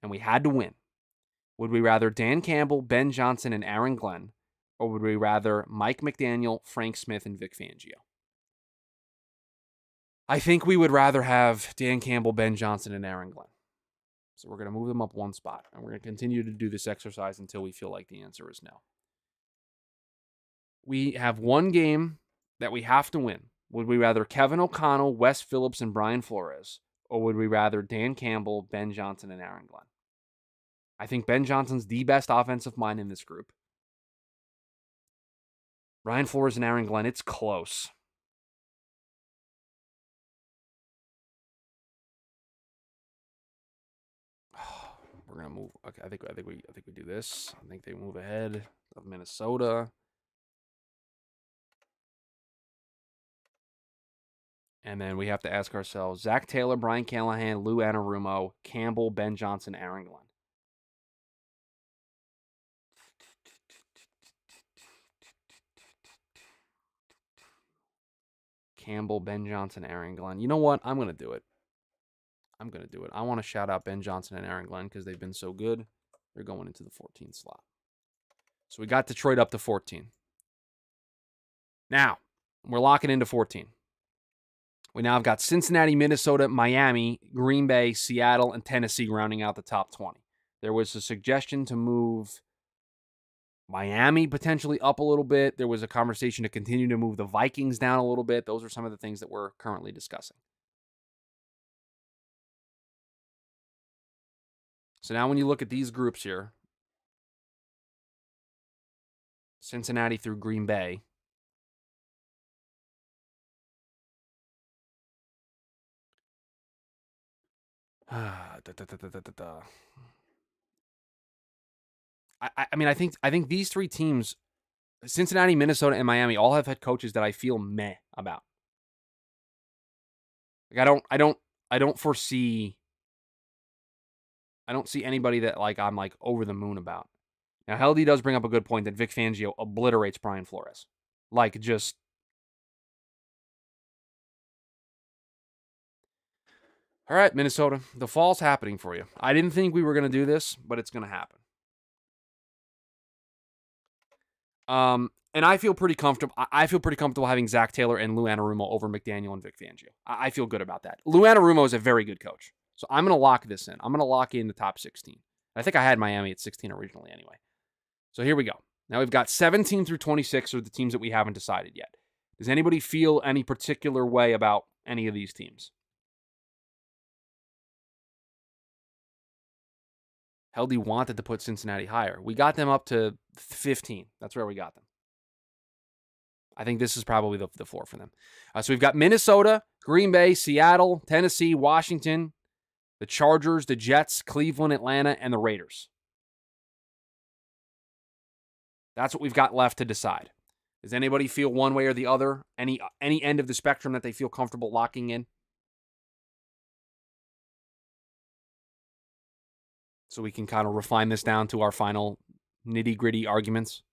and we had to win, would we rather Dan Campbell, Ben Johnson, and Aaron Glenn, or would we rather Mike McDaniel, Frank Smith, and Vic Fangio? I think we would rather have Dan Campbell, Ben Johnson, and Aaron Glenn. So we're going to move them up one spot, and we're going to continue to do this exercise until we feel like the answer is no. We have one game that we have to win. Would we rather Kevin O'Connell, Wes Phillips, and Brian Flores, or would we rather Dan Campbell, Ben Johnson, and Aaron Glenn? I think Ben Johnson's the best offensive mind in this group. Brian Flores and Aaron Glenn, it's close. We're gonna move. Okay, I think we do this. I think they move ahead of Minnesota. And then we have to ask ourselves, Zach Taylor, Brian Callahan, Lou Anarumo, Campbell, Ben Johnson, Aaron Glenn. Campbell, Ben Johnson, Aaron Glenn. You know what? I'm going to do it. I want to shout out Ben Johnson and Aaron Glenn because they've been so good. They're going into the 14 slot. So we got Detroit up to 14. Now, we're locking into 14. We now have got Cincinnati, Minnesota, Miami, Green Bay, Seattle, and Tennessee rounding out the top 20. There was a suggestion to move Miami potentially up a little bit. There was a conversation to continue to move the Vikings down a little bit. Those are some of the things that we're currently discussing. So now when you look at these groups here, Cincinnati through Green Bay, I mean, I think these three teams, Cincinnati, Minnesota, and Miami, all have had coaches that I feel meh about. Like I don't see anybody that like I'm like over the moon about. Now, Heldy does bring up a good point that Vic Fangio obliterates Brian Flores. Like just all right, Minnesota, the fall's happening for you. I didn't think we were going to do this, but it's going to happen. And I feel pretty comfortable. I feel pretty comfortable having Zach Taylor and Lou Anarumo over McDaniel and Vic Fangio. I feel good about that. Lou Anarumo is a very good coach. So I'm going to lock this in. I'm going to lock in the top 16. I think I had Miami at 16 originally anyway. So here we go. Now we've got 17 through 26 are the teams that we haven't decided yet. Does anybody feel any particular way about any of these teams? Heldy wanted to put Cincinnati higher. We got them up to 15. That's where we got them. I think this is probably the floor for them. So we've got Minnesota, Green Bay, Seattle, Tennessee, Washington, the Chargers, the Jets, Cleveland, Atlanta, and the Raiders. That's what we've got left to decide. Does anybody feel one way or the other? Any end of the spectrum that they feel comfortable locking in? So we can kind of refine this down to our final nitty-gritty arguments.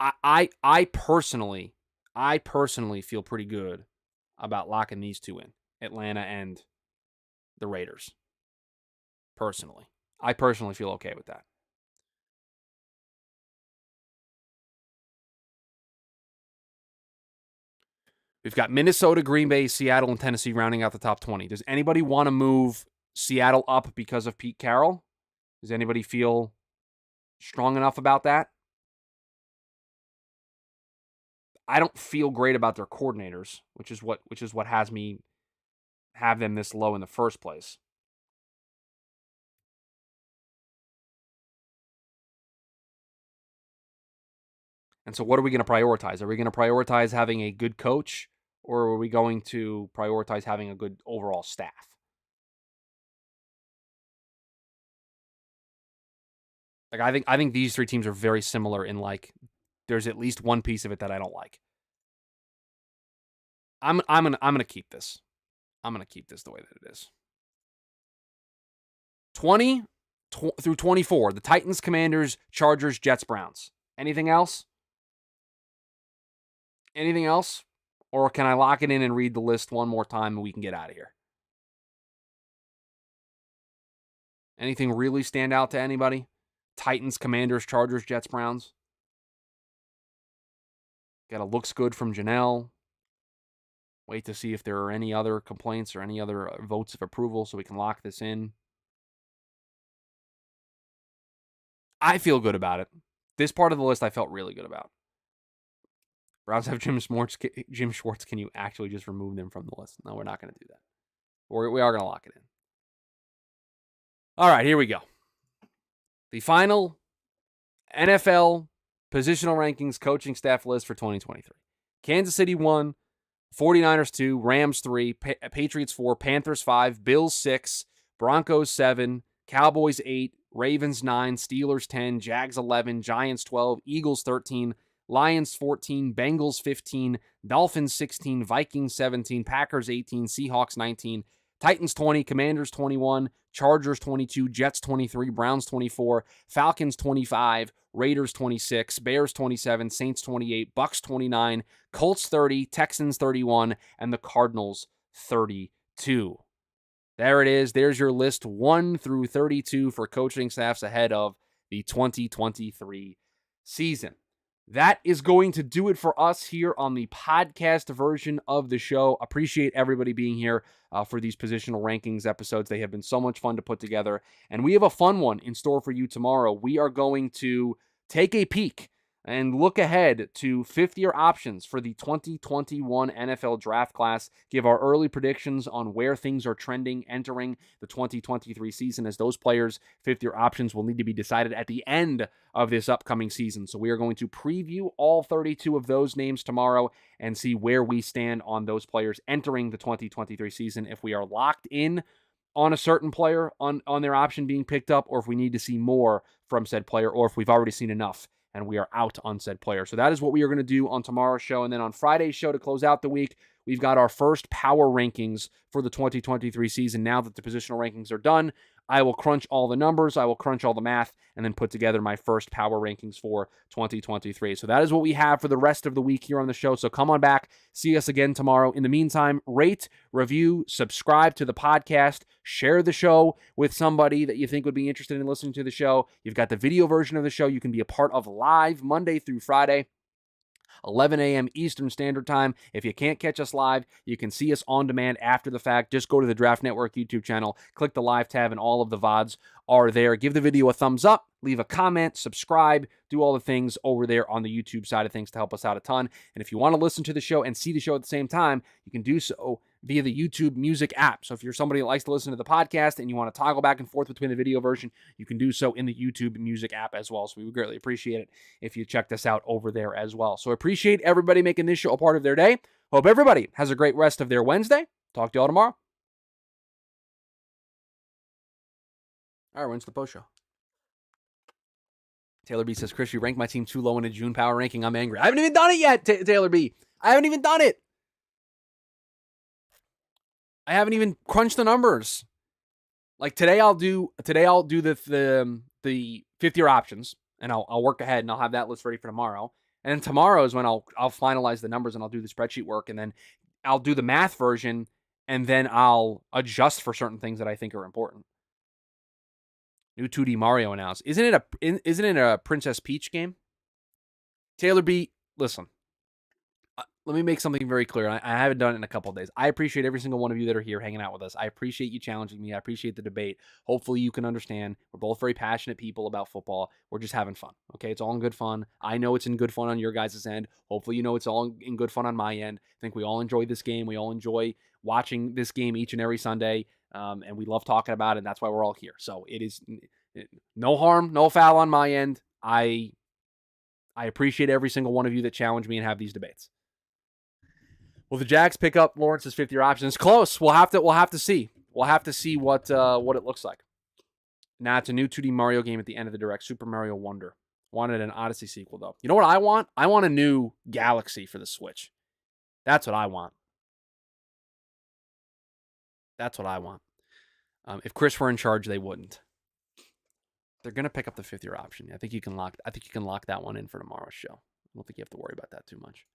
I personally feel pretty good about locking these two in, Atlanta and the Raiders. I personally feel okay with that. We've got Minnesota, Green Bay, Seattle, and Tennessee rounding out the top 20. Does anybody want to move Seattle up because of Pete Carroll? Does anybody feel strong enough about that? I don't feel great about their coordinators, which is what has me have them this low in the first place. And so what are we going to prioritize? Are we going to prioritize having a good coach, or are we going to prioritize having a good overall staff? Like I think these three teams are very similar in like there's at least one piece of it that I don't like. I'm gonna keep this. I'm gonna keep this the way that it is. 20, through 24. The Titans, Commanders, Chargers, Jets, Browns. Anything else? Anything else? Or can I lock it in and read the list one more time and we can get out of here? Anything really stand out to anybody? Titans, Commanders, Chargers, Jets, Browns. Got a looks good from Janelle. Wait to see if there are any other complaints or any other votes of approval so we can lock this in. I feel good about it. This part of the list I felt really good about. Browns have Jim Schwartz. Can you actually just remove them from the list? No, we're not going to do that. We are going to lock it in. All right, here we go. The final NFL positional rankings coaching staff list for 2023. Kansas City 1, 49ers 2, Rams 3, Patriots 4, Panthers 5, Bills 6, Broncos 7, Cowboys 8, Ravens 9, Steelers 10, Jags 11, Giants 12, Eagles 13, Lions 14, Bengals 15, Dolphins 16, Vikings 17, Packers 18, Seahawks 19, Titans 20, Commanders 21, Chargers 22, Jets 23, Browns 24, Falcons 25, Raiders 26, Bears 27, Saints 28, Bucks 29, Colts 30, Texans 31, and the Cardinals 32. There it is. There's your list 1 through 32 for coaching staffs ahead of the 2023 season. That is going to do it for us here on the podcast version of the show. Appreciate everybody being here for these positional rankings episodes. They have been so much fun to put together. And we have a fun one in store for you tomorrow. We are going to take a peek and look ahead to fifth-year options for the 2021 NFL draft class, give our early predictions on where things are trending entering the 2023 season, as those players' fifth-year options will need to be decided at the end of this upcoming season. So we are going to preview all 32 of those names tomorrow and see where we stand on those players entering the 2023 season, if we are locked in on a certain player on their option being picked up, or if we need to see more from said player, or if we've already seen enough and we are out on said player. So that is what we are going to do on tomorrow's show. And then on Friday's show, to close out the week, we've got our first power rankings for the 2023 season. Now that the positional rankings are done, I will crunch all the numbers, I will crunch all the math, and then put together my first power rankings for 2023. So that is what we have for the rest of the week here on the show. So come on back, see us again tomorrow. In the meantime, rate, review, subscribe to the podcast, share the show with somebody that you think would be interested in listening to the show. You've got the video version of the show you can be a part of live Monday through Friday, 11 a.m. Eastern Standard Time. If you can't catch us live, you can see us on demand after the fact. Just go to the Draft Network YouTube channel, click the live tab, and all of the VODs are there. Give the video a thumbs up, leave a comment, subscribe, do all the things over there on the YouTube side of things to help us out a ton. And if you want to listen to the show and see the show at the same time, you can do so via the YouTube Music app. So if you're somebody that likes to listen to the podcast and you want to toggle back and forth between the video version, you can do so in the YouTube Music app as well. So we would greatly appreciate it if you check this out over there as well. So I appreciate everybody making this show a part of their day. Hope everybody has a great rest of their Wednesday. Talk to y'all tomorrow. All right, when's the post show? Taylor B says, Chris, you ranked my team too low in a June power ranking. I'm angry. I haven't even done it yet, Taylor B. I haven't even done it. I haven't even crunched the numbers. Like today I'll do the fifth-year options, and I'll work ahead and I'll have that list ready for tomorrow. And then tomorrow is when I'll finalize the numbers and I'll do the spreadsheet work, and then I'll do the math version, and then I'll adjust for certain things that I think are important. New 2D Mario announced. Isn't it a Princess Peach game? Taylor B, listen. Let me make something very clear. I haven't done it in a couple of days. I appreciate every single one of you that are here hanging out with us. I appreciate you challenging me. I appreciate the debate. Hopefully you can understand. We're both very passionate people about football. We're just having fun. Okay, it's all in good fun. I know it's in good fun on your guys' end. Hopefully you know it's all in good fun on my end. I think we all enjoy this game. We all enjoy watching this game each and every Sunday, and we love talking about it. And that's why we're all here. So it is no harm, no foul on my end. I appreciate every single one of you that challenge me and have these debates. Will the Jags pick up Lawrence's fifth-year option? It's close. We'll have to see. We'll have to see what it looks like. Now it's a new 2D Mario game at the end of the direct. Super Mario Wonder. Wanted an Odyssey sequel though. You know what I want? I want a new Galaxy for the Switch. That's what I want. That's what I want. If Chris were in charge, they wouldn't. They're going to pick up the 5th-year option. I think you can lock that one in for tomorrow's show. I don't think you have to worry about that too much.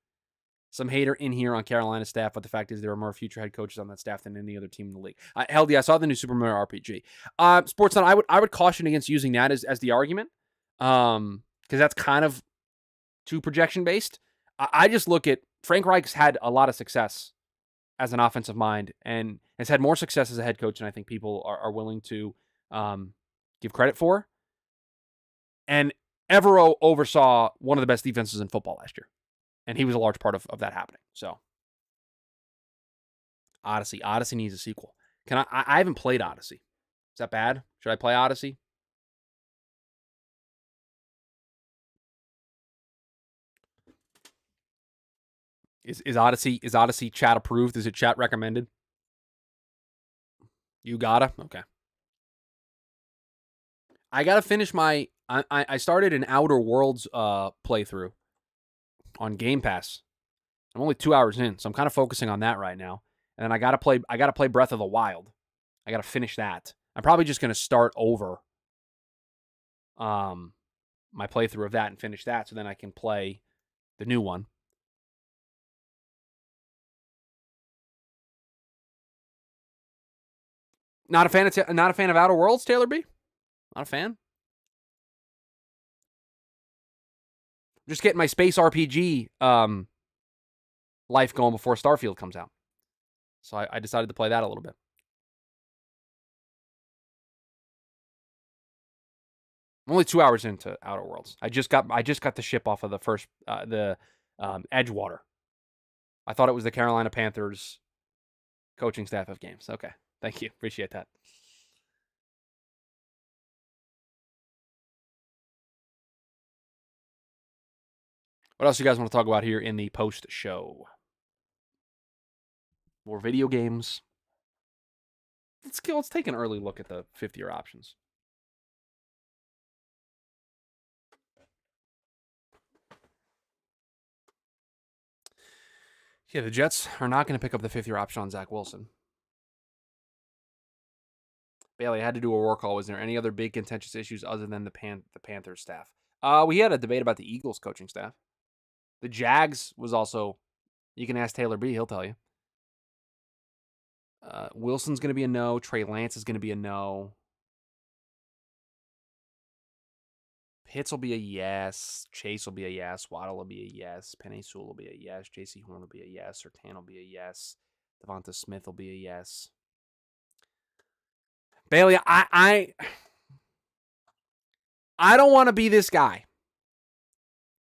Some hater in here on Carolina's staff, but the fact is there are more future head coaches on that staff than any other team in the league. Hell yeah, I saw the new Super Mario RPG. Sportsnet, I would caution against using that as the argument, because that's kind of too projection based. I just look at Frank Reich's had a lot of success as an offensive mind and has had more success as a head coach than I think people are willing to give credit for. And Evero oversaw one of the best defenses in football last year. And he was a large part of that happening. So, Odyssey needs a sequel. I haven't played Odyssey. Is that bad? Should I play Odyssey? Is Odyssey chat approved? Is it chat recommended? You gotta? Okay. I gotta finish my... I started an Outer Worlds playthrough on Game Pass. I'm only 2 hours in, so I'm kind of focusing on that right now. And then I gotta play Breath of the Wild. I gotta finish that. I'm probably just gonna start over my playthrough of that and finish that, so then I can play the new one. Not a fan of Outer Worlds, Taylor B? Not a fan? Just getting my space RPG life going before Starfield comes out. So I decided to play that a little bit. I'm only 2 hours into Outer Worlds. I just got the ship off of the first Edgewater. I thought it was the Carolina Panthers coaching staff of games. Okay. Thank you. Appreciate that. What else you guys want to talk about here in the post show? More video games. Let's take an early look at the 5th-year options. Yeah, the Jets are not going to pick up the 5th-year option on Zach Wilson. Bailey, I had to do a work call. Was there any other big contentious issues other than the Panthers staff? We had a debate about the Eagles coaching staff. The Jags was also... You can ask Taylor B. He'll tell you. Wilson's going to be a no. Trey Lance is going to be a no. Pitts will be a yes. Chase will be a yes. Waddle will be a yes. Penei Sewell will be a yes. J.C. Horn will be a yes. Surtain will be a yes. Devonta Smith will be a yes. Bailey, I don't want to be this guy.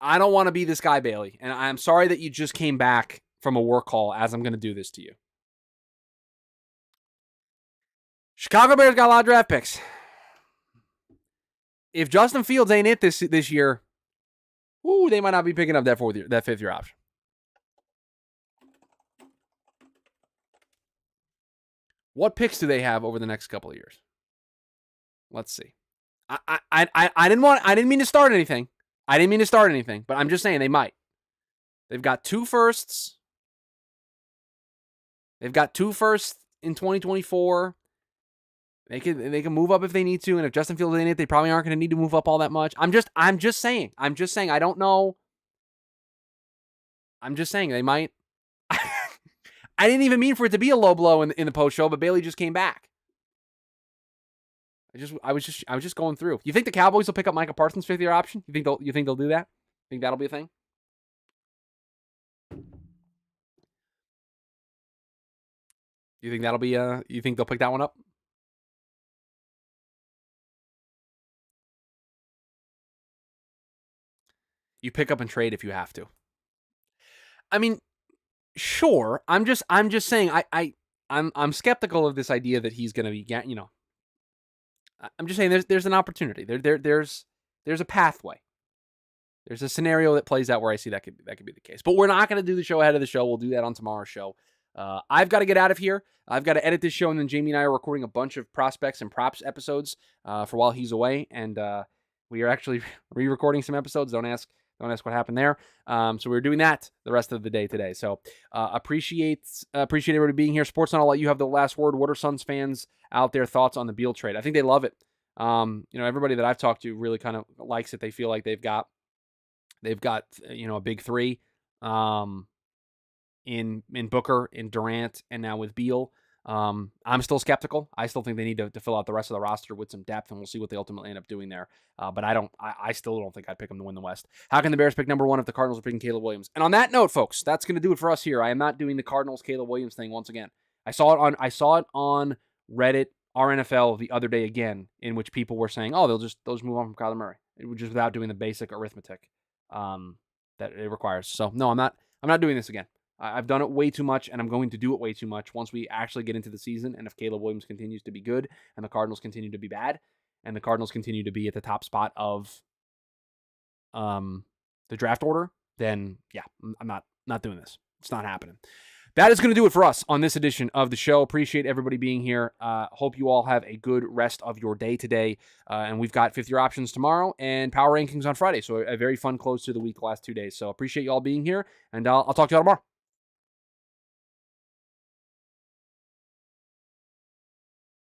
I don't want to be this guy, Bailey. And I'm sorry that you just came back from a work call as I'm going to do this to you. Chicago Bears got a lot of draft picks. If Justin Fields ain't it this year, they might not be picking up that 5th-year option. What picks do they have over the next couple of years? Let's see. I didn't mean to start anything. But I'm just saying they might. They've got 2 firsts. They've got 2 firsts in 2024. They can move up if they need to, and if Justin Fields ain't it, they probably aren't going to need to move up all that much. I'm just saying. I don't know. I'm just saying they might. I didn't even mean for it to be a low blow in the post show, but Bailey just came back. I was just going through. You think the Cowboys will pick up Micah Parsons' 5th-year option? You think they'll do that? Think that'll be a thing? You think that'll be you think they'll pick that one up? You pick up and trade if you have to. I mean, sure. I'm just saying I'm skeptical of this idea that he's going to be, I'm just saying there's an opportunity. There's a pathway. There's a scenario that plays out where I see that could be the case. But we're not going to do the show ahead of the show. We'll do that on tomorrow's show. I've got to get out of here. I've got to edit this show, and then Jamie and I are recording a bunch of prospects and props episodes for while he's away, and we are actually re-recording some episodes. Don't ask what happened there. So we're doing that the rest of the day today. So appreciate everybody being here. Sportsnet, I'll let you have the last word. What are Suns fans out there thoughts on the Beal trade? I think they love it. Everybody that I've talked to really kind of likes it. They feel like they've got a big three in Booker, in Durant, and now with Beal. I'm still skeptical. I still think they need to fill out the rest of the roster with some depth, and we'll see what they ultimately end up doing there. But I still don't think I'd pick them to win the West. How can the Bears pick number one if the Cardinals are picking Caleb Williams? And on that note, folks, that's going to do it for us here. I am not doing the Cardinals Caleb Williams thing once again. I saw it on Reddit, RNFL the other day again, in which people were saying, "Oh, they'll just move on from Kyler Murray," just without doing the basic arithmetic that it requires. So no, I'm not doing this again. I've done it way too much, and I'm going to do it way too much once we actually get into the season. And if Caleb Williams continues to be good, and the Cardinals continue to be bad, and the Cardinals continue to be at the top spot of the draft order, then yeah, I'm not doing this. It's not happening. That is going to do it for us on this edition of the show. Appreciate everybody being here. Hope you all have a good rest of your day today. And we've got 5th-year options tomorrow and power rankings on Friday. So a very fun close to the week the last 2 days. So appreciate you all being here, and I'll talk to you all tomorrow.